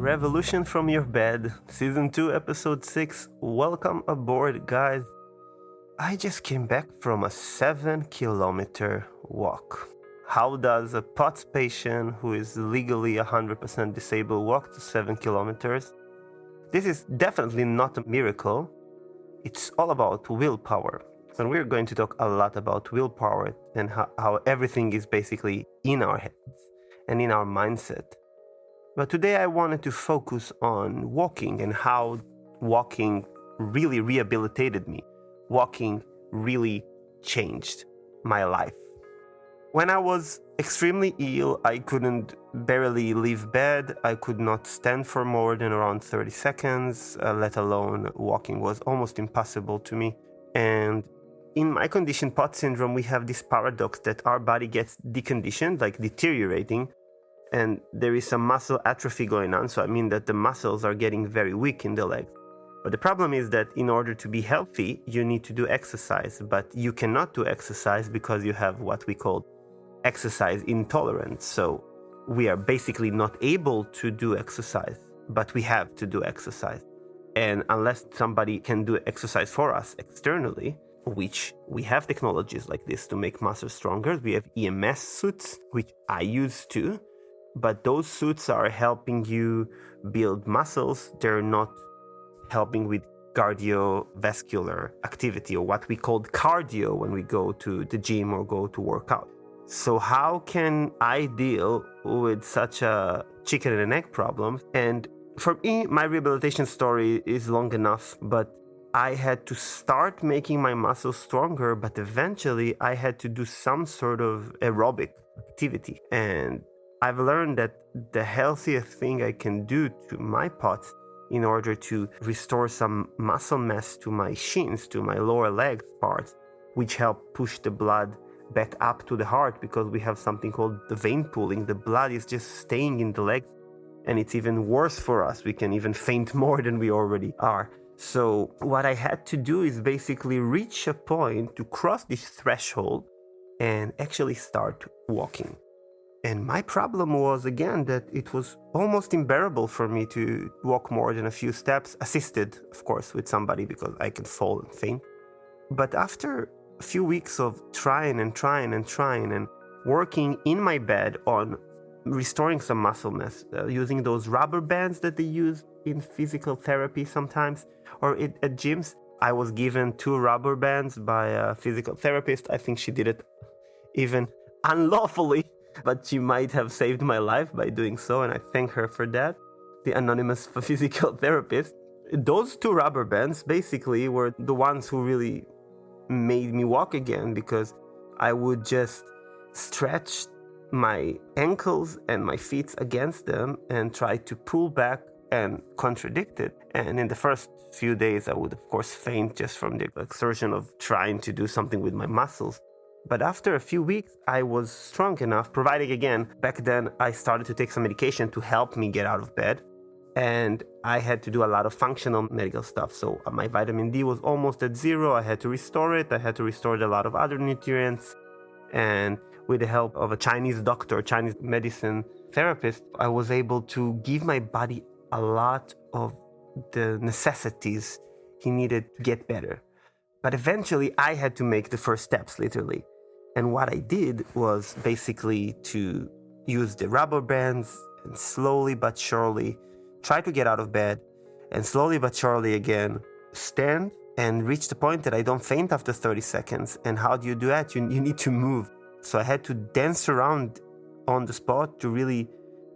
Revolution from Your Bed, Season 2, Episode 6. Welcome aboard, guys. I just came back from a 7-kilometer walk. How does a POTS patient who is legally 100% disabled walk to 7 kilometers? This is definitely not a miracle. It's all about willpower. And we're going to talk a lot about willpower and how everything is basically in our heads and in our mindset. But today I wanted to focus on walking and how walking really rehabilitated me. Walking really changed my life. When I was extremely ill, I couldn't barely leave bed. I could not stand for more than around 30 seconds, let alone walking was almost impossible to me. And in my condition, POTS syndrome, we have this paradox that our body gets deconditioned, like deteriorating, and there is some muscle atrophy going on. So I mean that the muscles are getting very weak in the legs. But the problem is that in order to be healthy, you need to do exercise. But you cannot do exercise because you have what we call exercise intolerance. So we are basically not able to do exercise, but we have to do exercise. And unless somebody can do exercise for us externally, which we have technologies like this to make muscles stronger. We have EMS suits, which I use too. But those suits are helping you build muscles. They're not helping with cardiovascular activity, or what we call cardio when we go to the gym or go to work out. So how can I deal with such a chicken and egg problem? And for me, my rehabilitation story is long enough, but I had to start making my muscles stronger, but eventually I had to do some sort of aerobic activity. And I've learned that the healthiest thing I can do to my POTS in order to restore some muscle mass to my shins, to my lower leg parts, which help push the blood back up to the heart, because we have something called the vein pooling. The blood is just staying in the legs, and it's even worse for us. We can even faint more than we already are. So what I had to do is basically reach a point to cross this threshold and actually start walking. And my problem was, again, that it was almost unbearable for me to walk more than a few steps, assisted, of course, with somebody, because I could fall and faint. But after a few weeks of trying and working in my bed on restoring some muscle mass, using those rubber bands that they use in physical therapy sometimes, or at gyms, I was given 2 rubber bands by a physical therapist. I think she did it even unlawfully, but she might have saved my life by doing so, and I thank her for that, the anonymous physical therapist. Those 2 rubber bands basically were the ones who really made me walk again, because I would just stretch my ankles and my feet against them and try to pull back and contradict it. And in the first few days, I would, of course, faint just from the exertion of trying to do something with my muscles. But after a few weeks, I was strong enough, providing, again, back then I started to take some medication to help me get out of bed. And I had to do a lot of functional medical stuff. So my vitamin D was almost at 0. I had to restore it. I had to restore a lot of other nutrients. And with the help of a Chinese doctor, Chinese medicine therapist, I was able to give my body a lot of the necessities he needed to get better. But eventually I had to make the first steps, literally. And what I did was basically to use the rubber bands and slowly but surely try to get out of bed, and slowly but surely again stand and reach the point that I don't faint after 30 seconds. And how do you do that? You need to move. So I had to dance around on the spot to really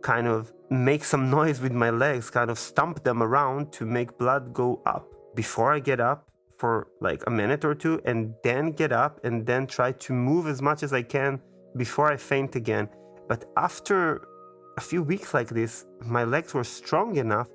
kind of make some noise with my legs, kind of stomp them around to make blood go up before I get up for like a minute or 2, and then get up and then try to move as much as I can before I faint again. But after a few weeks like this, my legs were strong enough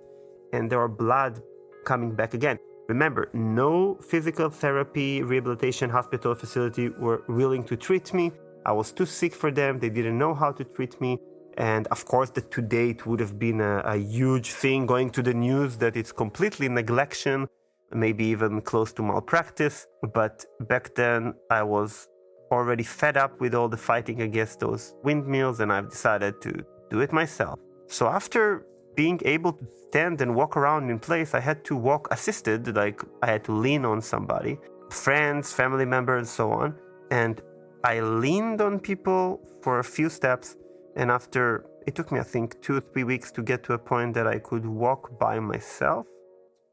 and there were blood coming back again. Remember, no physical therapy, rehabilitation, hospital facility were willing to treat me. I was too sick for them. They didn't know how to treat me. And of course, that today it would have been a huge thing going to the news that it's completely neglection, maybe even close to malpractice. But back then I was already fed up with all the fighting against those windmills, and I've decided to do it myself. So after being able to stand and walk around in place, I had to walk assisted, like I had to lean on somebody, friends, family members, and so on. And I leaned on people for a few steps, and after, it took me, I think, 2 or 3 weeks to get to a point that I could walk by myself.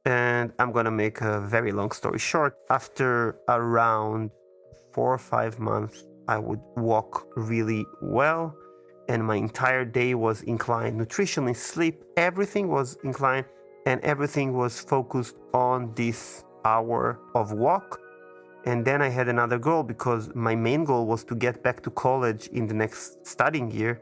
And I'm gonna make a very long story short. After around 4 or 5 months, I would walk really well, and my entire day was inclined. Nutritionally, sleep, everything was inclined, and everything was focused on this hour of walk. And then I had another goal, because my main goal was to get back to college in the next studying year,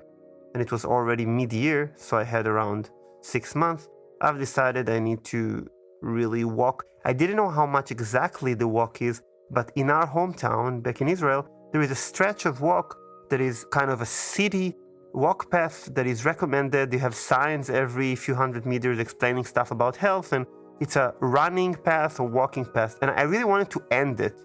and it was already mid-year, so I had around 6 months. I've decided I need to really walk. I didn't know how much exactly the walk is, but in our hometown back in Israel, there is a stretch of walk that is kind of a city walk path that is recommended. You have signs every few hundred meters explaining stuff about health, and it's a running path or walking path. And I really wanted to end it,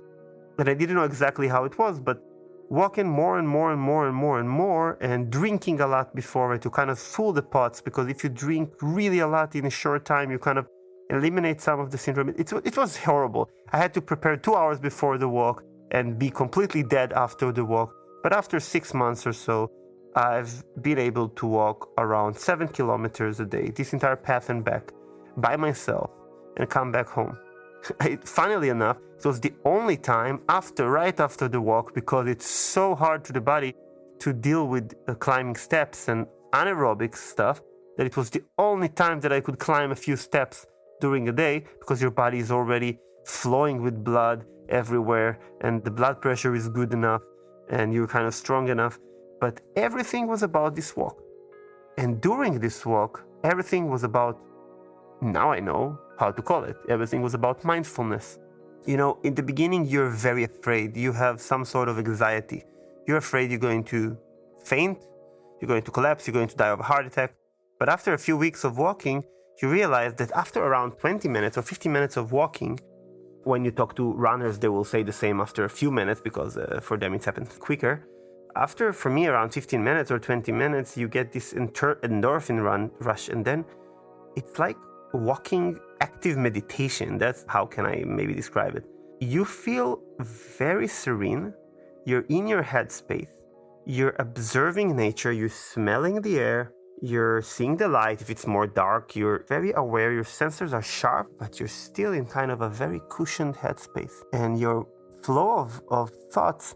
and I didn't know exactly how it was, but walking more and more and more and more and more, and drinking a lot before it to kind of fool the pots, because if you drink really a lot in a short time, you kind of eliminate some of the syndrome. It was horrible. I had to prepare 2 hours before the walk and be completely dead after the walk. But after 6 months or so, I've been able to walk around 7 kilometers a day, this entire path and back, by myself, and come back home. Funnily enough, it was the only time right after the walk, because it's so hard to the body to deal with climbing steps and anaerobic stuff, that it was the only time that I could climb a few steps during a day, because your body is already flowing with blood everywhere, and the blood pressure is good enough, and you're kind of strong enough. But everything was about this walk. And during this walk, everything was about, now I know how to call it, everything was about mindfulness. You know, in the beginning, you're very afraid. You have some sort of anxiety. You're afraid you're going to faint, you're going to collapse, you're going to die of a heart attack. But after a few weeks of walking, you realize that after around 20 minutes or 15 minutes of walking, when you talk to runners, they will say the same after a few minutes, because for them it happens quicker. After, for me, around 15 minutes or 20 minutes, you get this endorphin rush, and then it's like walking active meditation. That's how can I maybe describe it. You feel very serene, you're in your headspace, you're observing nature, you're smelling the air, you're seeing the light. If it's more dark, you're very aware, your sensors are sharp, but you're still in kind of a very cushioned headspace. And your flow of thoughts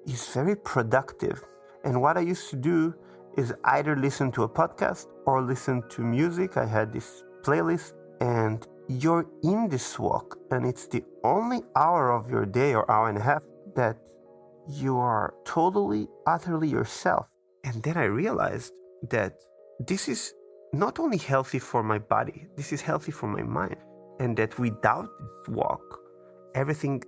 is very productive. And what I used to do is either listen to a podcast or listen to music. I had this playlist, and you're in this walk, and it's the only hour of your day or hour and a half that you are totally, utterly yourself. And then I realized that this is not only healthy for my body, this is healthy for my mind. And that without this walk, everything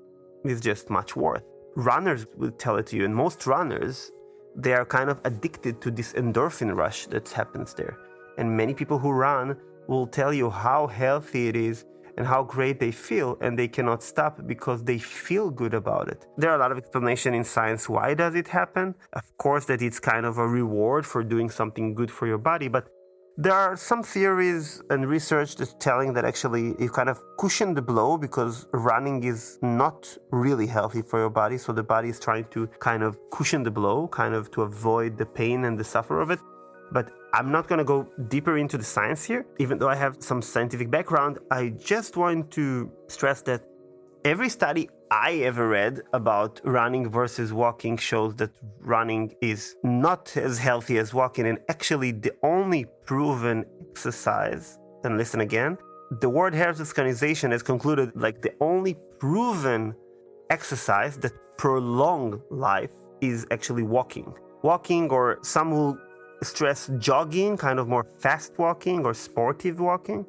is just much worse. Runners will tell it to you, and most runners, they are kind of addicted to this endorphin rush that happens there. And many people who run will tell you how healthy it is and how great they feel, and they cannot stop because they feel good about it. There are a lot of explanation in science why does it happen. Of course that it's kind of a reward for doing something good for your body, but there are some theories and research that's telling that actually you kind of cushion the blow, because running is not really healthy for your body, so the body is trying to kind of cushion the blow, kind of to avoid the pain and the suffer of it. But I'm not going to go deeper into the science here, even though I have some scientific background. I just want to stress that every study I ever read about running versus walking shows that running is not as healthy as walking. And actually the only proven exercise, and listen again, the World Health Organization has concluded like the only proven exercise that prolong life is actually walking. Walking, or some will stress jogging, kind of more fast walking or sportive walking.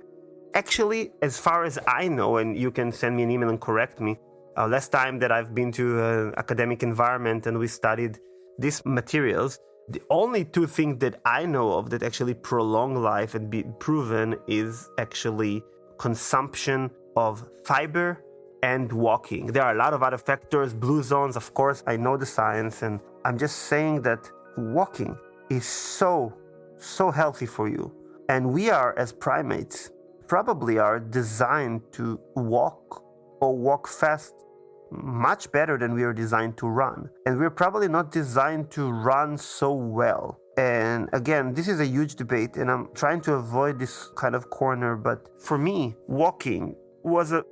Actually, as far as I know, and you can send me an email and correct me, last time that I've been to an academic environment and we studied these materials, the only two things that I know of that actually prolong life and be proven is actually consumption of fiber and walking. There are a lot of other factors, blue zones, of course, I know the science, and I'm just saying that walking is so healthy for you. And we are, as primates, probably are designed to walk or walk fast much better than we are designed to run. And we're probably not designed to run so well. And again, this is a huge debate, and I'm trying to avoid this kind of corner. But for me, walking was a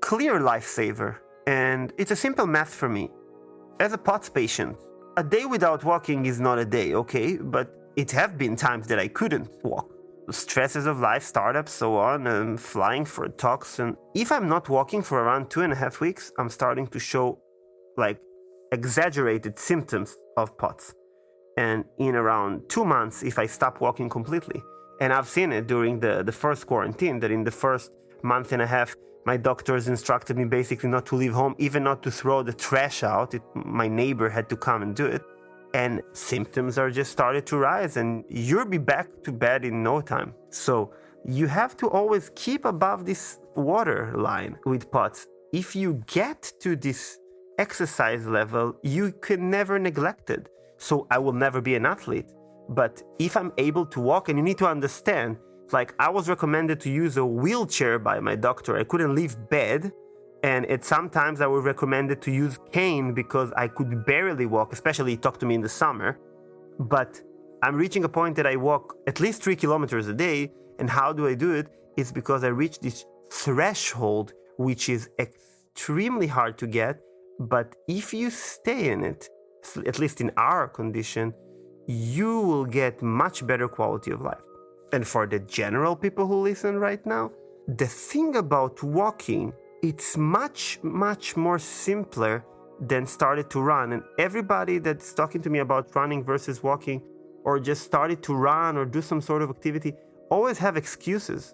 clear lifesaver. And it's a simple math for me. As a POTS patient, a day without walking is not a day, okay? But it have been times that I couldn't walk. The stresses of life, startups, so on, and flying for talks. And if I'm not walking for around 2.5 weeks, I'm starting to show like exaggerated symptoms of POTS. And in around 2 months, if I stop walking completely, and I've seen it during the first quarantine, that in the first month and a half, my doctors instructed me basically not to leave home, even not to throw the trash out. My neighbor had to come and do it. And symptoms are just started to rise, and you'll be back to bed in no time. So you have to always keep above this water line with POTS. If you get to this exercise level, you can never neglect it. So I will never be an athlete. But if I'm able to walk, and you need to understand, like I was recommended to use a wheelchair by my doctor. I couldn't leave bed. And sometimes I was recommended to use cane because I could barely walk, especially talk to me in the summer. But I'm reaching a point that I walk at least 3 kilometers a day. And how do I do it? It's because I reach this threshold, which is extremely hard to get. But if you stay in it, at least in our condition, you will get much better quality of life. And for the general people who listen right now, the thing about walking, it's much, much more simpler than started to run. And everybody that's talking to me about running versus walking, or just started to run or do some sort of activity, always have excuses.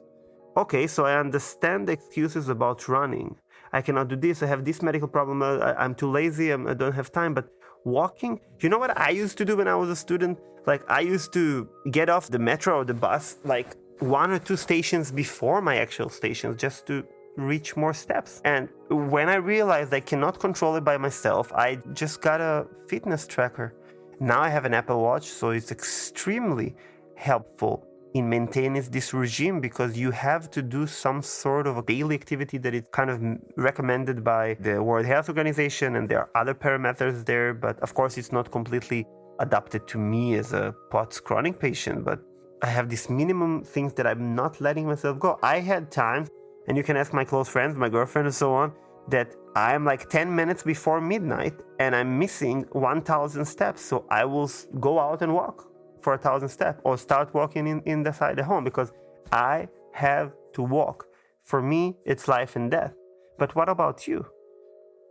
Okay, so I understand the excuses about running. I cannot do this, I have this medical problem, I'm too lazy, I don't have time. But walking, you know what I used to do when I was a student? Like I used to get off the metro or the bus like 1 or 2 stations before my actual stations, just to reach more steps. And when I realized I cannot control it by myself, I just got a fitness tracker. Now I have an Apple Watch, so it's extremely helpful in maintaining this regime, because you have to do some sort of a daily activity that is kind of recommended by the World Health Organization, and there are other parameters there, but of course it's not completely adapted to me as a POTS chronic patient. But I have these minimum things that I'm not letting myself go. I had times, and you can ask my close friends, my girlfriend and so on, that I'm like 10 minutes before midnight and I'm missing 1,000 steps. So I will go out and walk for 1,000 steps, or start walking in the side of home, because I have to walk. For me, it's life and death. But what about you?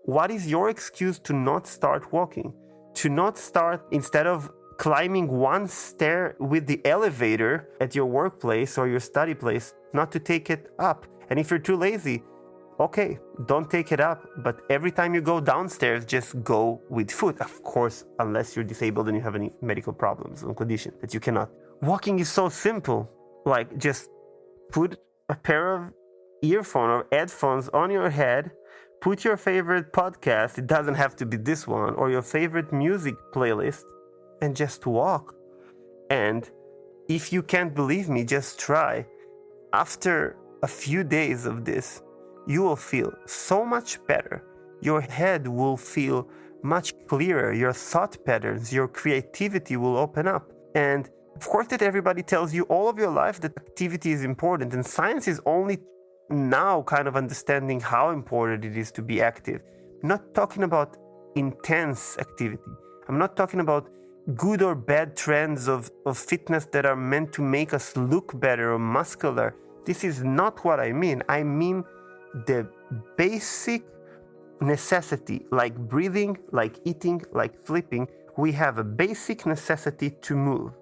What is your excuse to not start walking? To not start, instead of climbing one stair with the elevator at your workplace or your study place, not to take it up. And if you're too lazy, okay, don't take it up. But every time you go downstairs, just go with foot. Of course, unless you're disabled and you have any medical problems or condition that you cannot. Walking is so simple. Like just put a pair of earphones or headphones on your head, put your favorite podcast, it doesn't have to be this one, or your favorite music playlist, and just walk. And if you can't believe me, just try. After a few days of this, you will feel so much better. Your head will feel much clearer. Your thought patterns, your creativity will open up. And of course that everybody tells you all of your life that activity is important, and science is only now kind of understanding how important it is to be active. I'm not talking about intense activity. I'm not talking about good or bad trends of fitness that are meant to make us look better or muscular. This is not what I mean. I mean the basic necessity, like breathing, like eating, like sleeping. We have a basic necessity to move.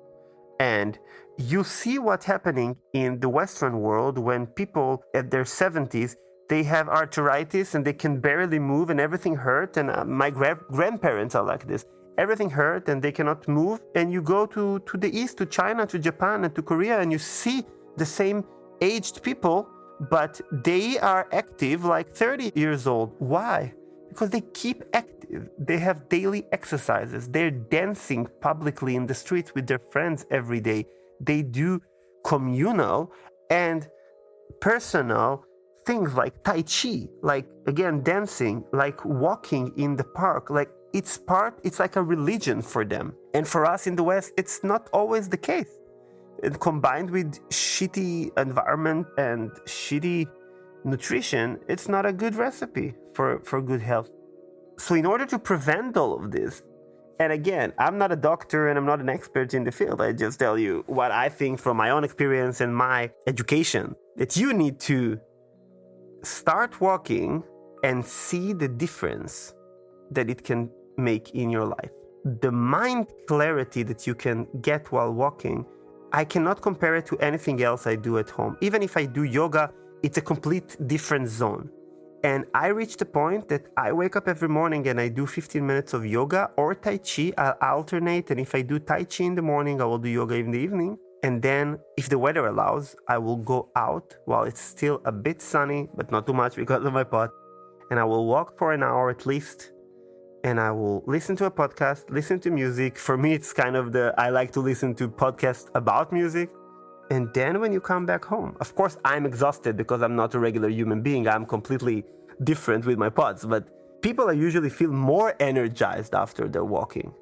And you see what's happening in the Western world when people at their 70s, they have arthritis and they can barely move and everything hurts. And my grandparents are like this. Everything hurt and they cannot move. And you go to the East, to China, to Japan, and to Korea, and you see the same aged people, but they are active like 30 years old. Why? Because they keep active. They have daily exercises. They're dancing publicly in the streets with their friends every day. They do communal and personal things like Tai Chi, like again, dancing, like walking in the park, like it's like a religion for them. And for us in the West, it's not always the case. And combined with shitty environment and shitty nutrition, it's not a good recipe for good health. So in order to prevent all of this, and again, I'm not a doctor and I'm not an expert in the field. I just tell you what I think from my own experience and my education, that you need to start walking and see the difference that it can make in your life. The mind clarity that you can get while walking, I cannot compare it to anything else I do at home. Even if I do yoga, it's a complete different zone. And I reached a point that I wake up every morning and I do 15 minutes of yoga or Tai Chi. I'll alternate, and if I do Tai Chi in the morning, I will do yoga in the evening. And then, if the weather allows, I will go out while it's still a bit sunny, but not too much because of my pot. And I will walk for an hour at least. And I will listen to a podcast, listen to music. For me, it's kind of I like to listen to podcasts about music. And then when you come back home, of course, I'm exhausted because I'm not a regular human being. I'm completely different with my pods. But people usually feel more energized after they're walking.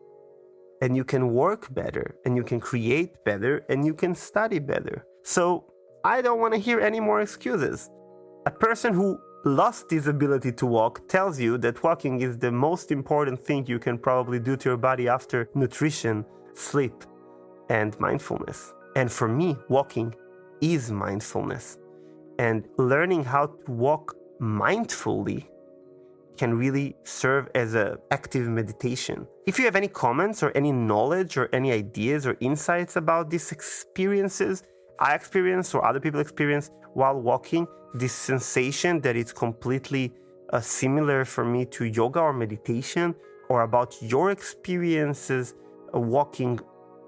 And you can work better, and you can create better, and you can study better. So I don't want to hear any more excuses. A person who lost his ability to walk tells you that walking is the most important thing you can probably do to your body after nutrition, sleep, and mindfulness. And for me, walking is mindfulness. And learning how to walk mindfully can really serve as an active meditation. If you have any comments or any knowledge or any ideas or insights about these experiences I experience or other people experience while walking, this sensation that it's completely similar for me to yoga or meditation, or about your experiences walking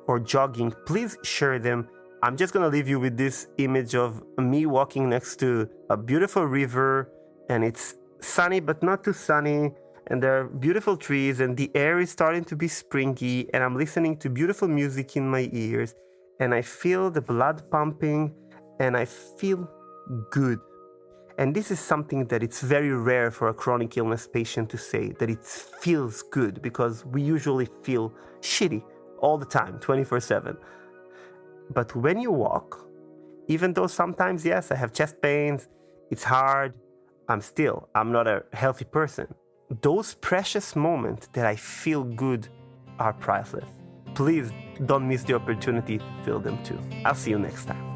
or jogging, please share them. I'm just gonna leave you with this image of me walking next to a beautiful river, and it's sunny but not too sunny, and there are beautiful trees, and the air is starting to be springy, and I'm listening to beautiful music in my ears, and I feel the blood pumping, and I feel good. And this is something that it's very rare for a chronic illness patient to say, that it feels good, because we usually feel shitty all the time, 24/7. But when you walk, even though sometimes, yes, I have chest pains, it's hard, I'm not a healthy person. Those precious moments that I feel good are priceless. Please don't miss the opportunity to feel them too. I'll see you next time.